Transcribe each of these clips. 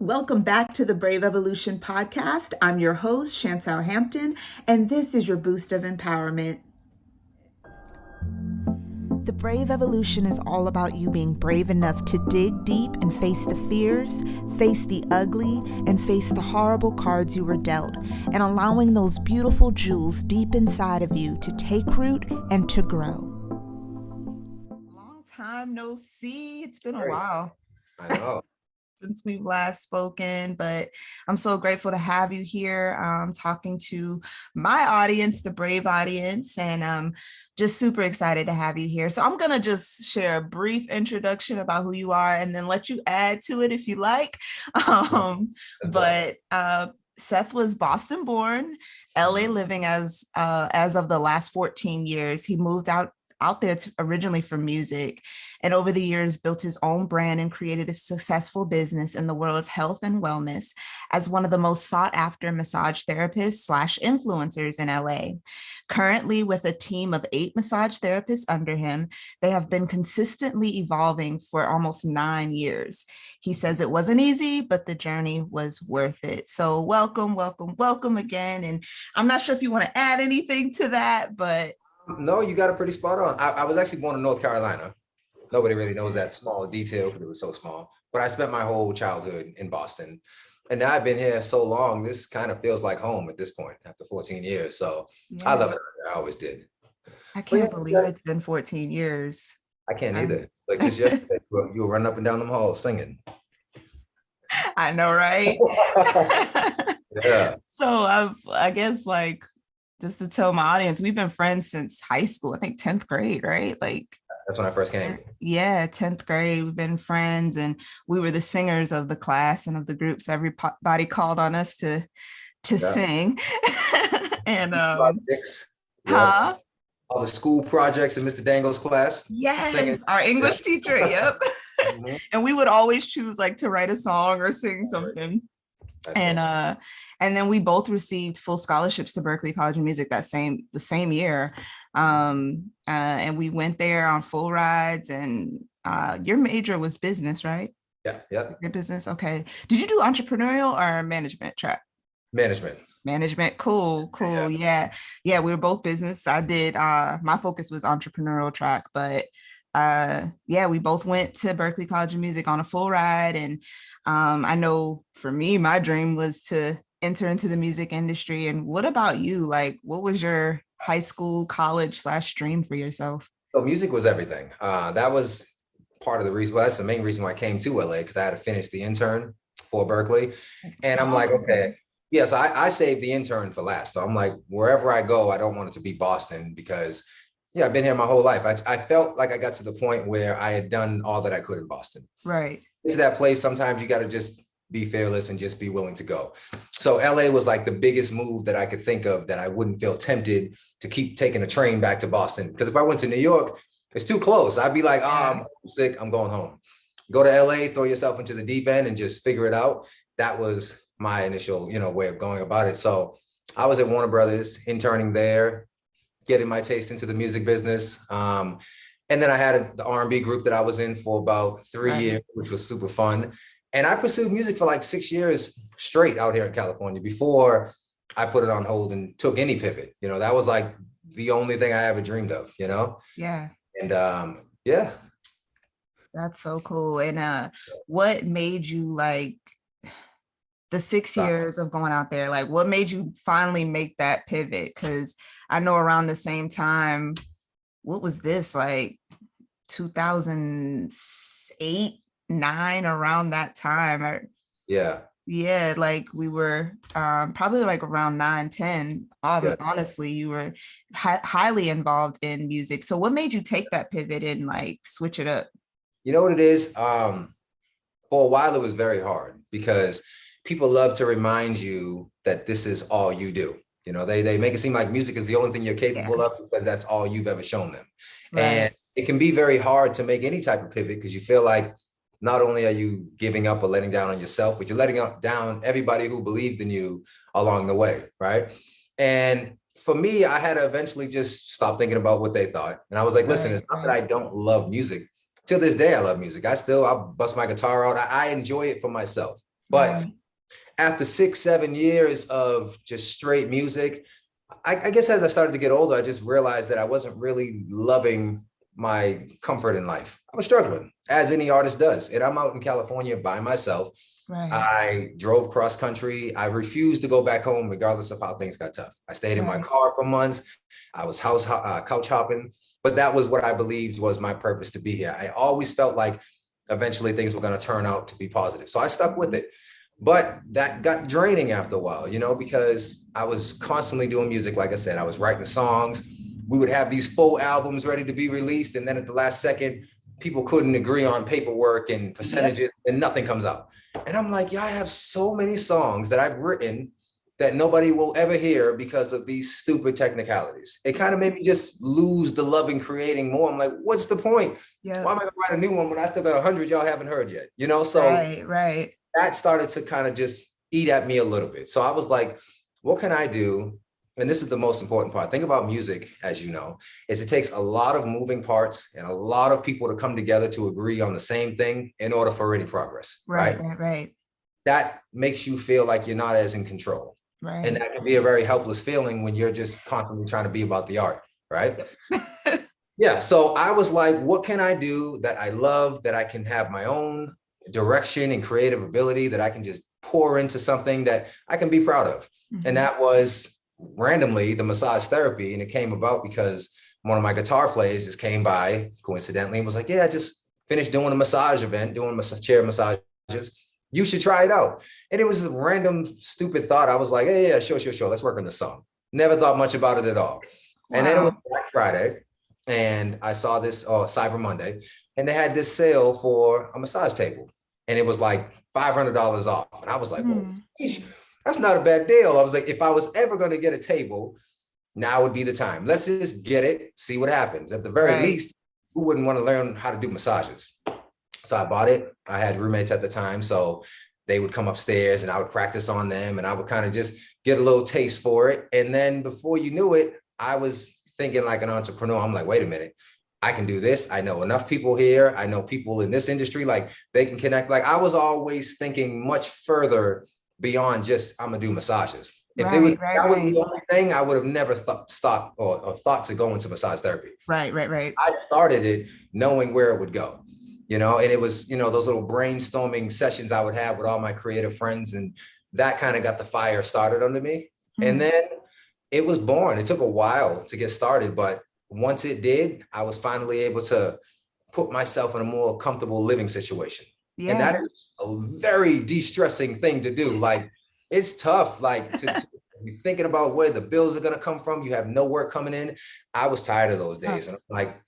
Welcome back to the Brave Evolution podcast. I'm your host, Chantel Hampton, and this is your boost of empowerment. The Brave Evolution is all about you being brave enough to dig deep and face the fears, face the ugly, and face the horrible cards you were dealt, and allowing those beautiful jewels deep inside of you to take root and to grow. Long time no see. It's been a while. I know. Since we've last spoken, but I'm so grateful to have you here talking to my audience, the brave audience, and just super excited to have you here. So I'm going to just share a brief introduction about who you are and then let you add to it if you like. Seth was Boston born, LA living as of the last 14 years. He moved out there originally for music, and over the years built his own brand and created a successful business in the world of health and wellness as one of the most sought after massage therapists / influencers in LA. Currently, with a team of 8 massage therapists under him, they have been consistently evolving for almost 9 years. He says it wasn't easy, but the journey was worth it. So welcome again. And I'm not sure if you want to add anything to that, but No, you got it pretty spot on. I was actually born in North Carolina. Nobody really knows that small detail because it was so small. But I spent my whole childhood in Boston. And now I've been here so long, this kind of feels like home at this point after 14 years. So yeah. I love it. I always did. I can't believe it's been 14 years. I can't either. Like just yesterday, you were running up and down them halls singing. I know, right? Yeah. So I guess like, just to tell my audience, we've been friends since high school, I think 10th grade, right? Like that's when I first came. Yeah, 10th grade, we've been friends and we were the singers of the class and of the group. So everybody called on us to sing. And projects. Yeah. All the school projects in Mr. Dango's class. Yes, singing. Our English teacher, yep. Mm-hmm. And we would always choose like to write a song or sing something. And then we both received full scholarships to Berklee College of Music the same year. And we went there on full rides, and your major was business, right? Yeah. Your business. Okay. Did you do entrepreneurial or management track? Management. Cool. Yeah. We were both business. I did, my focus was entrepreneurial track, but we both went to Berklee College of Music on a full ride. And I know for me, my dream was to enter into the music industry. And what about you? Like, what was your high school, college / dream for yourself? So music was everything. That was part of the reason. Well, that's the main reason why I came to LA, because I had to finish the intern for Berklee. And I'm like, okay. Yeah, so I saved the intern for last. So I'm like, wherever I go, I don't want it to be Boston because I've been here my whole life. I felt like I got to the point where I had done all that I could in Boston. Right. To that place, sometimes you got to just be fearless and just be willing to go. So LA was like the biggest move that I could think of that I wouldn't feel tempted to keep taking a train back to Boston. Because if I went to New York, it's too close. I'd be like, I'm sick, I'm going home. Go to LA, throw yourself into the deep end and just figure it out. That was my initial, way of going about it. So I was at Warner Brothers, interning there, getting my taste into the music business. And then I had the R&B group that I was in for about 3 years, which was super fun. And I pursued music for like 6 years straight out here in California before I put it on hold and took any pivot. That was like the only thing I ever dreamed of, Yeah. And That's so cool. And what made you like the 6 years of going out there? Like what made you finally make that pivot? Because I know around the same time, what was this, like 2008, 9, around that time? Yeah, like we were probably like around 9, 10. Honestly, you were highly involved in music. So what made you take that pivot and like switch it up? You know what it is? For a while, it was very hard because people love to remind you that this is all you do. They make it seem like music is the only thing you're capable of, but that's all you've ever shown them. Right. And it can be very hard to make any type of pivot because you feel like not only are you giving up or letting down on yourself, but you're letting down everybody who believed in you along the way, right? And for me, I had to eventually just stop thinking about what they thought. And I was like, listen, it's not that I don't love music. To this day, I love music. I'll bust my guitar out. I enjoy it for myself. But Right. after 6, 7 years of just straight music, I guess as I started to get older, I just realized that I wasn't really loving my comfort in life. I was struggling, as any artist does. And I'm out in California by myself. Right. I drove cross country. I refused to go back home, regardless of how things got tough. I stayed in my Right. car for months. I was couch hopping, but that was what I believed was my purpose to be here. I always felt like eventually things were going to turn out to be positive. So I stuck with it. But that got draining after a while, because I was constantly doing music. Like I said, I was writing songs. We would have these full albums ready to be released. And then at the last second, people couldn't agree on paperwork and Yep. percentages and nothing comes out. And I'm like, yeah, I have so many songs that I've written that nobody will ever hear because of these stupid technicalities. It kind of made me just lose the love in creating more. I'm like, what's the point? Why Yep. am I gonna write a new one when I still got 100 y'all haven't heard yet? So Right. Right. that started to kind of just eat at me a little bit. So I was like, what can I do? And this is the most important part. Think about music, as you know, is it takes a lot of moving parts and a lot of people to come together to agree on the same thing in order for any progress, Right. right? Right. Right. That makes you feel like you're not as in control. And Right. that can be a very helpless feeling when you're just constantly trying to be about the art, right? Yeah. So I was like, what can I do that I love, that I can have my own direction and creative ability, that I can just pour into something that I can be proud of? And Mhm. that was randomly the massage therapy. And it came about because one of my guitar players just came by coincidentally and was like, yeah, I just finished doing a massage event, doing chair massages. You should try it out. And it was a random, stupid thought. I was like, hey, yeah, sure. Let's work on the song. Never thought much about it at all. And then it was Wow. Black Friday. And I saw this Cyber Monday, and they had this sale for a massage table, and it was like $500 off. And I was like, well, Hmm. that's not a bad deal. I was like, if I was ever going to get a table, now would be the time. Let's just get it, see what happens. At the very Right. least, who wouldn't want to learn how to do massages? So I bought it. I had roommates at the time, so they would come upstairs and I would practice on them, and I would kind of just get a little taste for it. And then before you knew it, I was thinking like an entrepreneur. I'm like, wait a minute, I can do this. I know enough people here. I know people in this industry, like they can connect. Like I was always thinking much further beyond just I'm gonna do massages. If it was Right. Right. that was the Right. only thing, I would have never stopped or thought to go into massage therapy. Right. Right. Right. I started it knowing where it would go, and it was, those little brainstorming sessions I would have with all my creative friends. And that kind of got the fire started under me. And Hmm. then it was born. It took a while to get started, but once it did, I was finally able to put myself in a more comfortable living situation. And Yeah. that is a very de-stressing thing to do. Like it's tough, like to be thinking about where the bills are going to come from. You have no work coming in. I was tired of those days. And I'm like,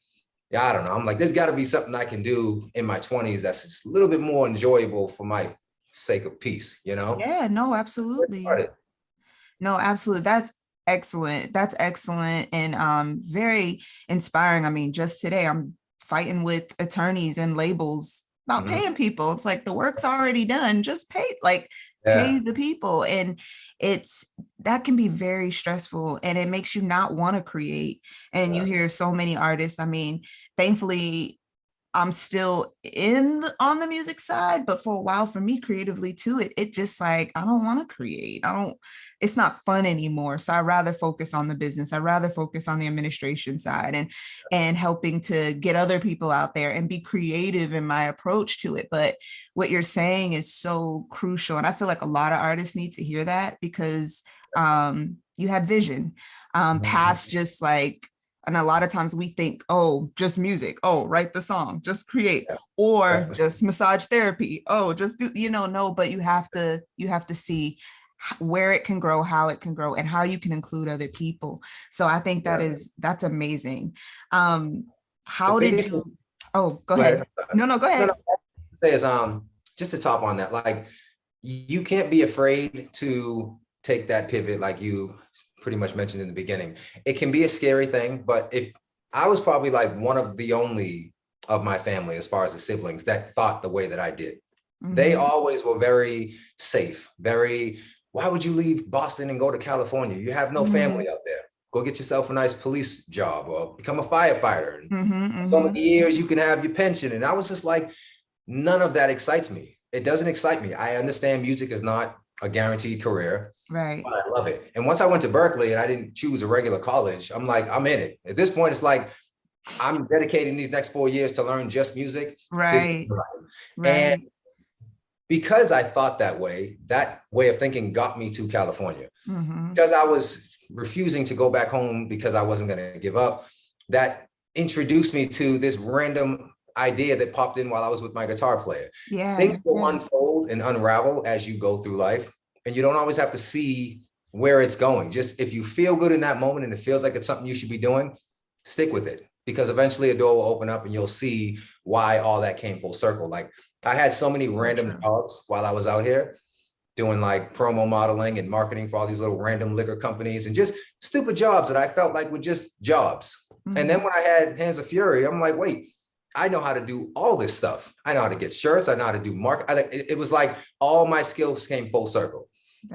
yeah, I don't know. I'm like, there's got to be something I can do in my 20s that's just a little bit more enjoyable for my sake of peace. Yeah. No, absolutely. No, absolutely. That's excellent. That's excellent and very inspiring. I mean, just today I'm fighting with attorneys and labels about Mhm. paying people. It's like the work's already done. Just pay Yeah. the people. And it's that can be very stressful and it makes you not want to create. And you Yeah. hear so many artists. I mean, thankfully I'm still on the music side, but for a while for me creatively too, it just like I don't want to create. It's not fun anymore. So I rather focus on the business. I rather focus on the administration side and helping to get other people out there and be creative in my approach to it. But what you're saying is so crucial. And I feel like a lot of artists need to hear that because you had vision past Mhm. just like and a lot of times we think, oh, just music. Oh, write the song, just create, Yeah. or Yeah. just massage therapy. Oh, just do, no, but you have to see where it can grow, how it can grow, and how you can include other people. So I think Yeah. that's amazing. The How did biggest thing, you, oh, go go ahead. ahead. No, go No, no, ahead. say is just to top on that, like you can't be afraid to take that pivot, like you pretty much mentioned in the beginning. It can be a scary thing, but if I was probably like one of the only of my family, as far as the siblings, that thought the way that I did. They Mhm. always were very safe, very, why would you leave Boston and go to California? You have no family Mhm. out there. Go get yourself a nice police job or become a firefighter. And Mhm. so many Mhm. years you can have your pension. And I was just like, none of that excites me. it doesn't excite me. I understand music is not a guaranteed career, Right. but I love it. And once I went to Berkeley and I didn't choose a regular college, I'm like, I'm in it. At this point, it's like, I'm dedicating these next 4 years to learn just music. This, Right. and Right. because I thought that way of thinking got me to California. Mm-hmm. Because I was refusing to go back home because I wasn't going to give up. That introduced me to this random idea that popped in while I was with my guitar player. Yeah. Things will unfold and unravel as you go through life, and you don't always have to see where it's going. Just if you feel good in that moment and it feels like it's something you should be doing, stick with it, because eventually a door will open up and you'll see why all that came full circle. Like, I had so many random jobs while I was out here doing like promo modeling and marketing for all these little random liquor companies, and just stupid jobs that I felt like were just jobs. Mm-hmm. And then when I had Hands of Fury, I'm like, wait, I know how to do all this stuff. I know how to get shirts. I know how to do it was like all my skills came full circle.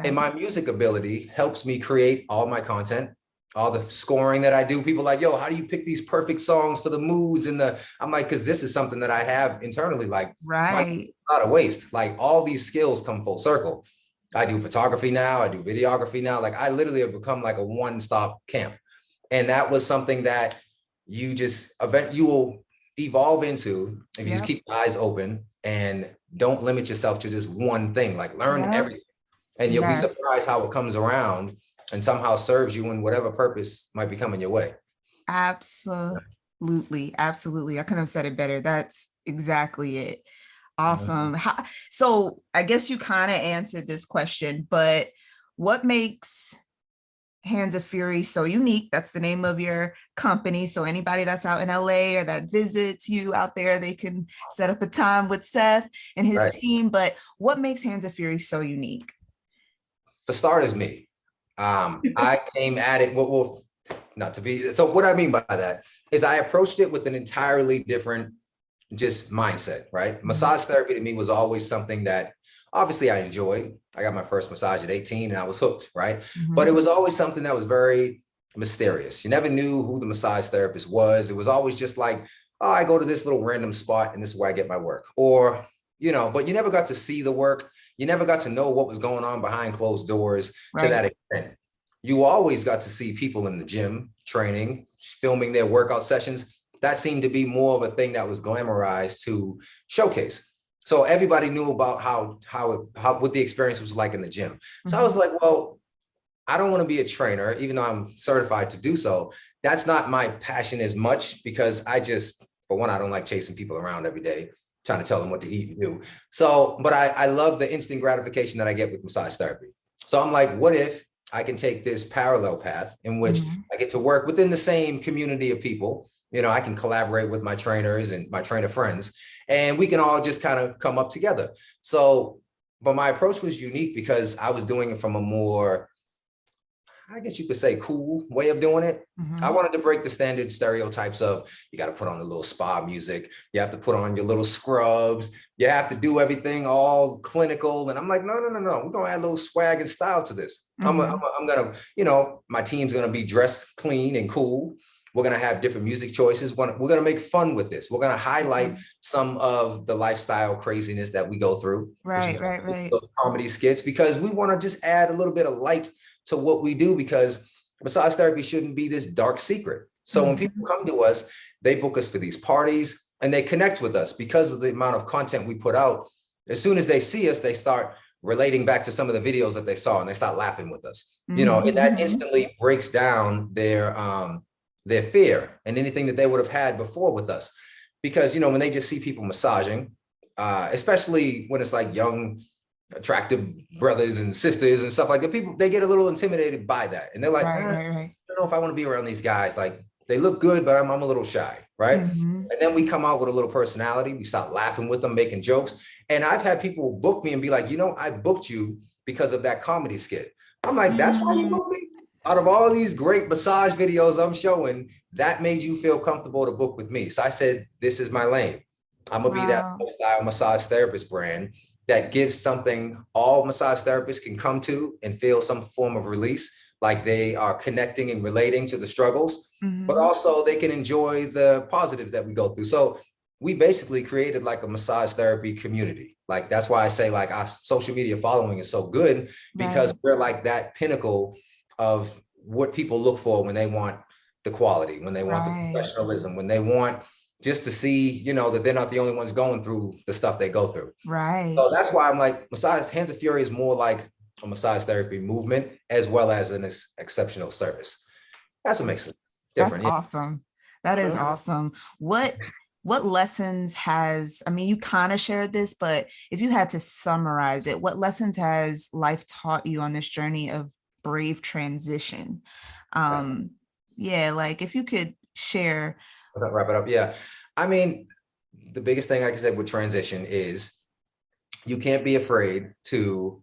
And my music ability helps me create all my content, all the scoring that I do. People like, yo, how do you pick these perfect songs for the moods and I'm like, because this is something that I have internally, like, right. Not a waste. Like, all these skills come full circle. I do photography now. I do videography now. Like, I literally have become like a one-stop camp. And that was something that you will evolve into if you just keep your eyes open and don't limit yourself to just one thing. Like, learn everything. And you'll be surprised how it comes around and somehow serves you in whatever purpose might be coming your way. Absolutely. Absolutely. I couldn't have said it better. That's exactly it. Awesome. So I guess you kind of answered this question, but what makes Hands of Fury so unique? That's the name of your company. So anybody that's out in LA or that visits you out there, they can set up a time with Seth and his team. But what makes Hands of Fury so unique? For starters, me. I came at it, well, not to be, so what I mean by that is I approached it with an entirely different just mindset, right? Massage therapy to me was always something that obviously I enjoyed. I got my first massage at 18 and I was hooked, right? But it was always something that was very mysterious. You never knew who the massage therapist was. It was always just like, oh, I go to this little random spot and this is where I get my work. Or, but you never got to see the work. You never got to know what was going on behind closed doors to that extent. You always got to see people in the gym training, filming their workout sessions. That seemed to be more of a thing that was glamorized to showcase. So everybody knew about how what the experience was like in the gym. So I was like, well, I don't want to be a trainer, even though I'm certified to do so. That's not my passion as much, because for one, I don't like chasing people around every day, trying to tell them what to eat and do. So, but I love the instant gratification that I get with massage therapy. So I'm like, what if I can take this parallel path in which I get to work within the same community of people? I can collaborate with my trainers and my trainer friends, and we can all just kind of come up together. So, but my approach was unique because I was doing it from a more, I guess you could say, cool way of doing it. I wanted to break the standard stereotypes of, you got to put on a little spa music. You have to put on your little scrubs. You have to do everything all clinical. And I'm like, no. We're going to add a little swag and style to this. I'm going to, my team's going to be dressed clean and cool. We're going to have different music choices. We're going to make fun with this. We're going to highlight some of the lifestyle craziness that we go through. Right. Those comedy skits, because we want to just add a little bit of light to what we do, because massage therapy shouldn't be this dark secret. So when people come to us, they book us for these parties and they connect with us because of the amount of content we put out. As soon as they see us, they start relating back to some of the videos that they saw and they start laughing with us, and that instantly breaks down their fear and anything that they would have had before with us. Because, when they just see people massaging, especially when it's like young, attractive brothers and sisters and stuff like that, people, they get a little intimidated by that. And they're like, I don't know if I want to be around these guys. Like, they look good, but I'm a little shy, right? And then we come out with a little personality. We start laughing with them, making jokes. And I've had people book me and be like, I booked you because of that comedy skit. I'm like, that's why you booked me? Out of all these great massage videos I'm showing, that made you feel comfortable to book with me. So I said, this is my lane. I'm going to be that massage therapist brand that gives something all massage therapists can come to and feel some form of release, like they are connecting and relating to the struggles, but also they can enjoy the positives that we go through. So we basically created like a massage therapy community. Like, that's why I say like our social media following is so good, because Right. we're like that pinnacle of what people look for when they want the quality, when they want the Right. professionalism, when they want just to see, you know, that they're not the only ones going through the stuff they go through. Right. So that's why I'm like, massage, Hands of Fury is more like a massage therapy movement as well as an exceptional service. That's what makes it That's different. Yeah. awesome. That is awesome. What lessons has, I mean, you kind of shared this, but if you had to summarize it, what lessons has life taught you on this journey of brave transition? Um, yeah, like if you could share. Wrap it up. Yeah. I mean, the biggest thing, like I said, with transition is you can't be afraid to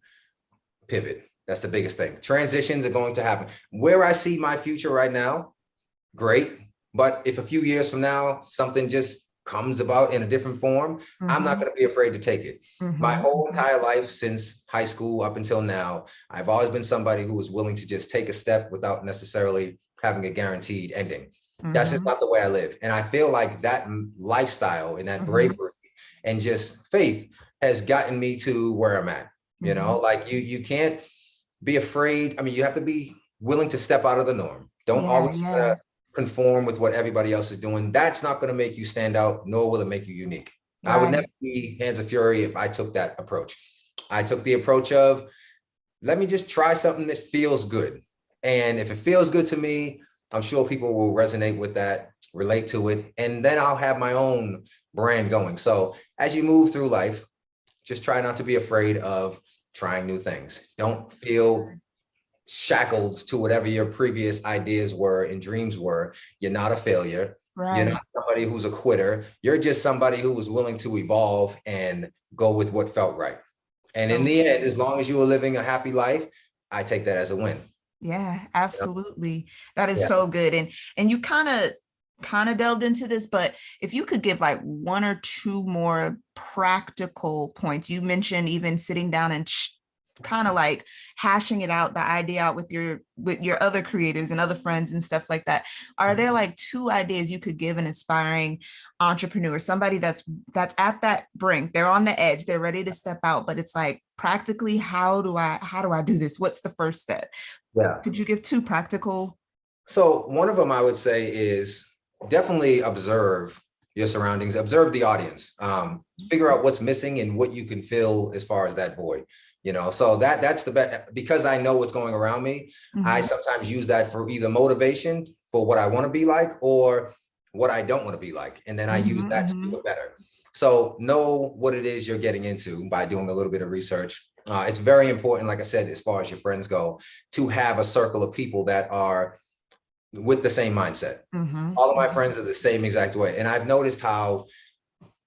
pivot. That's the biggest thing. Transitions are going to happen. Where I see my future right now, great. But if a few years from now, something just comes about in a different form, I'm not Mhm, going to be afraid to take it. My mhm, whole mhm, entire life since high school up until now, I've always been somebody who was willing to just take a step without necessarily having a guaranteed ending. That's just mhm, not the way I live. And I feel like that lifestyle and that mhm, bravery and just faith has gotten me to where I'm at. You know, mhm. like you can't be afraid. I mean, you have to be willing to step out of the norm. Don't Yeah, always yeah, conform with what everybody else is doing. That's not going to make you stand out, nor will it make you unique. I would never right. be Hands of Fury if I took that approach. I took the approach of, let me just try something that feels good. And if it feels good to me, I'm sure people will resonate with that, relate to it, and then I'll have my own brand going. So as you move through life, just try not to be afraid of trying new things. Don't feel shackled to whatever your previous ideas were and dreams were. You're not a failure. You're not Right. somebody who's a quitter. You're just somebody who was willing to evolve and go with what felt right. And in So the end, good. as long as you were living a happy life, I take that as a win. Yeah, You know? absolutely. That is Yeah. so good. And you kind of delved into this, but if you could give like one or two more practical points. You mentioned even sitting down and kind of like hashing it out, the idea out with your other creatives and other friends and stuff like that. Are there like two ideas you could give an aspiring entrepreneur, somebody that's at that brink, they're on the edge, they're ready to step out, but it's like practically how do I do this? What's the first step? Yeah. Could you give two practical? So one of them I would say is definitely observe your surroundings, observe the audience, figure out what's missing and what you can fill as far as that void. You know, so that's the best, because I know what's going around me. I Mhm, sometimes use that for either motivation for what I want to be like or what I don't want to be like, and then I use mhm, that to do mhm. it better. So know what it is you're getting into by doing a little bit of research. It's very important, like I said, as far as your friends go, to have a circle of people that are with the same mindset. Mhm, All of my mhm. friends are the same exact way. And I've noticed how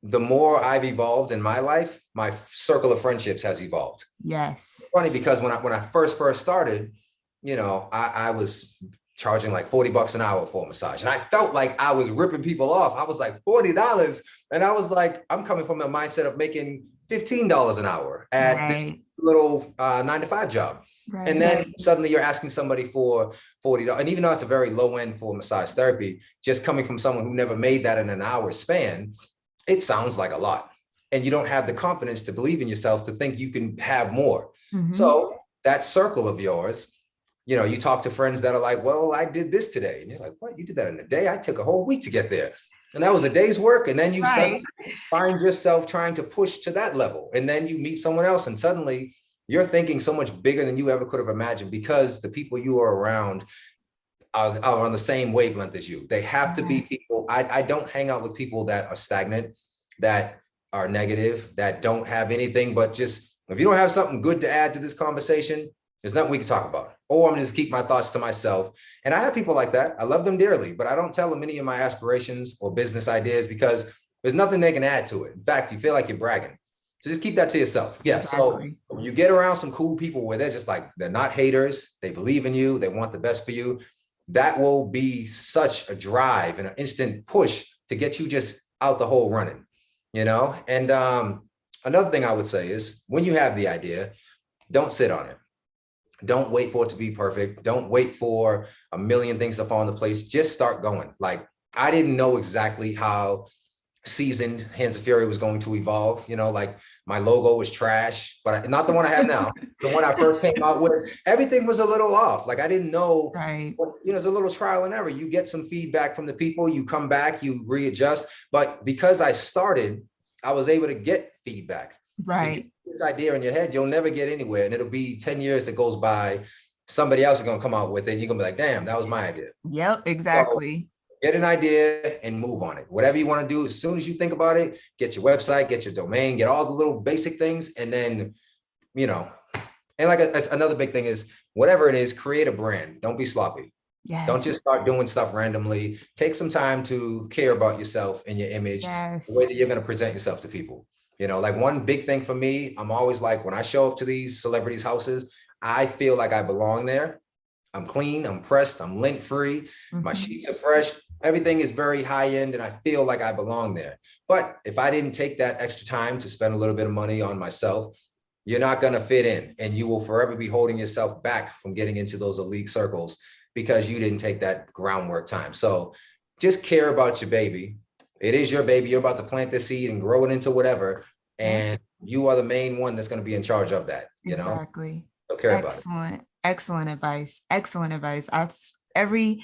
the more I've evolved in my life, my circle of friendships has evolved. Yes. Funny because when I first started, you know, I was charging like $40 an hour for a massage. And I felt like I was ripping people off. I was like $40. And I was like, I'm coming from a mindset of making $15 an hour at this Right. little 9 to 5 job. And Right. then suddenly you're asking somebody for $40. And even though it's a very low end for massage therapy, just coming from someone who never made that in an hour span, it sounds like a lot. And you don't have the confidence to believe in yourself to think you can have more. Mhm. So that circle of yours, you know, you talk to friends that are like, well, I did this today. And you're like, what? You did that in a day? I took a whole week to get there. And that was a day's work. And then you suddenly Right. find yourself trying to push to that level. And then you meet someone else and suddenly you're thinking so much bigger than you ever could have imagined, because the people you are around are on the same wavelength as you. They have to be Right. people. I don't hang out with people that are stagnant, that are negative, that don't have anything but just, if you don't have something good to add to this conversation, there's nothing we can talk about. Or I'm gonna just keep my thoughts to myself. And I have people like that. I love them dearly, but I don't tell them any of my aspirations or business ideas because there's nothing they can add to it. In fact, you feel like you're bragging. So just keep that to yourself. Yeah. So Exactly. when you get around some cool people where they're just like, they're not haters, they believe in you, they want the best for you, that will be such a drive and an instant push to get you just out the hole running, you know? And another thing I would say is when you have the idea, don't sit on it. Don't wait for it to be perfect. Don't wait for a million things to fall into place. Just start going. Like, I didn't know exactly how seasoned Hands of Fury was going to evolve. Like my logo was trash, but not the one I have now. The one I first came out with, everything was a little off. Like I didn't know Right. it's a little trial and error. You get some feedback from the people, you come back, you readjust. But because I started, I was able to get feedback. If you Right. have this idea in your head, you'll never get anywhere. And it'll be 10 years that goes by, somebody else is going to come out with it. You're going to be like, damn, that was my idea. Yep, So exactly. get an idea and move on it. Whatever you want to do, as soon as you think about it, get your website, get your domain, get all the little basic things. And then, and like another big thing is whatever it is, create a brand. Don't be sloppy. Don't Yes. just start doing stuff randomly. Take some time to care about yourself and your image, the way Yes. that you're going to present yourself to people. Like one big thing for me, I'm always like, when I show up to these celebrities' houses, I feel like I belong there. I'm clean, I'm pressed, I'm lint free, my sheets are fresh. Everything is very high end and I feel like I belong there. But if I didn't take that extra time to spend a little bit of money on myself, you're not going to fit in and you will forever be holding yourself back from getting into those elite circles because you didn't take that groundwork time. So just care about your baby. It is your baby. You're about to plant the seed and grow it into whatever. Yeah, And you are the main one that's going to be in charge of that, exactly. So care about it. Excellent. Excellent advice. Excellent advice. That's every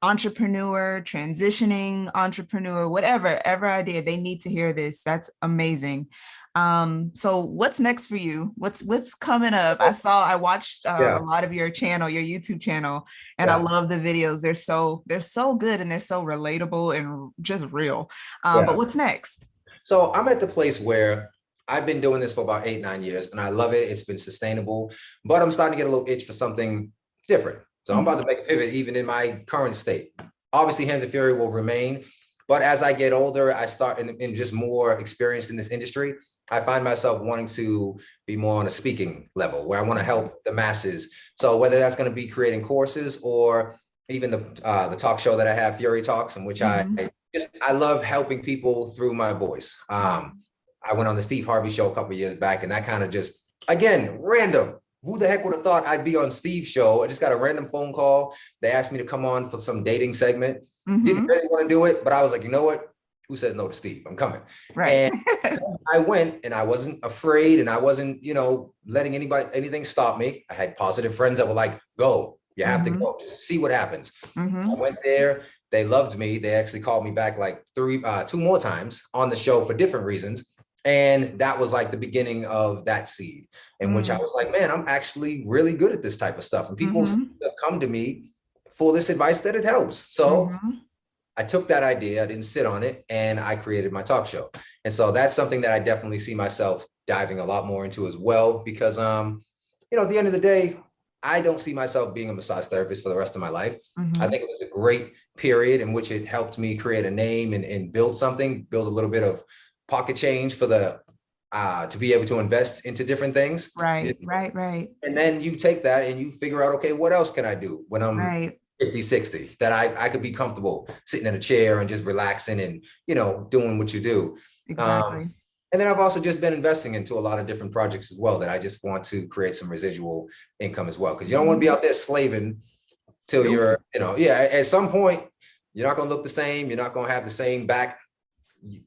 entrepreneur, transitioning entrepreneur, whatever, ever idea, they need to hear this. That's amazing. So what's next for you? What's coming up? I watched Yeah. a lot of your channel, your YouTube channel, and I Yeah. love the videos. They're so good and they're so relatable and just real. But Yeah. what's next? So I'm at the place where I've been doing this for about 8-9 years and I love it. It's been sustainable, but I'm starting to get a little itch for something different. So I'm about to make a pivot even in my current state. Obviously, Hands of Fury will remain, but as I get older, I start in just more experienced in this industry. I find myself wanting to be more on a speaking level where I want to help the masses. So whether that's going to be creating courses or even the talk show that I have, Fury Talks, in which I love helping people through my voice. I went on the Steve Harvey show a couple of years back, and that kind of just, again, random. Who the heck would have thought I'd be on Steve's show? I just got a random phone call. They asked me to come on for some dating segment. Didn't really want to do it, but I was like, you know what? Who says no to Steve? I'm coming. Right. And I went and I wasn't afraid and I wasn't, letting anything stop me. I had positive friends that were like, go, you have to go, just see what happens. I went there. They loved me. They actually called me back like 2 more times on the show for different reasons. And that was like the beginning of that seed in which I was like, man, I'm actually really good at this type of stuff. And people come to me for this advice that it helps. So I took that idea, I didn't sit on it, and I created my talk show. And so that's something that I definitely see myself diving a lot more into as well, because, at the end of the day, I don't see myself being a massage therapist for the rest of my life. I think it was a great period in which it helped me create a name and build a little bit of pocket change for to be able to invest into different things. Right. And then you take that and you figure out, okay, what else can I do when I'm 50, 60 that I could be comfortable sitting in a chair and just relaxing and, doing what you do. Exactly. And then I've also just been investing into a lot of different projects as well that I just want to create some residual income as well. Because you don't want to be out there slaving till you're, at some point, you're not going to look the same. You're not going to have the same back.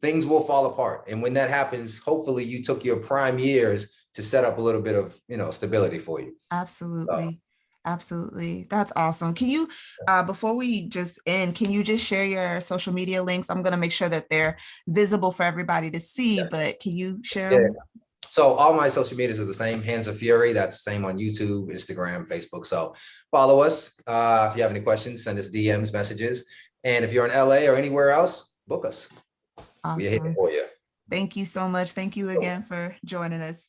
Things will fall apart. And when that happens, hopefully you took your prime years to set up a little bit of, stability for you. Absolutely. Absolutely. That's awesome. Can you, before we just end, can you just share your social media links? I'm going to make sure that they're visible for everybody to see, but can you share? Yeah. So all my social medias are the same, Hands of Fury. That's the same on YouTube, Instagram, Facebook. So follow us. If you have any questions, send us DMs, messages. And if you're in LA or anywhere else, book us. Awesome. We're here for you. Thank you so much. Thank you again for joining us.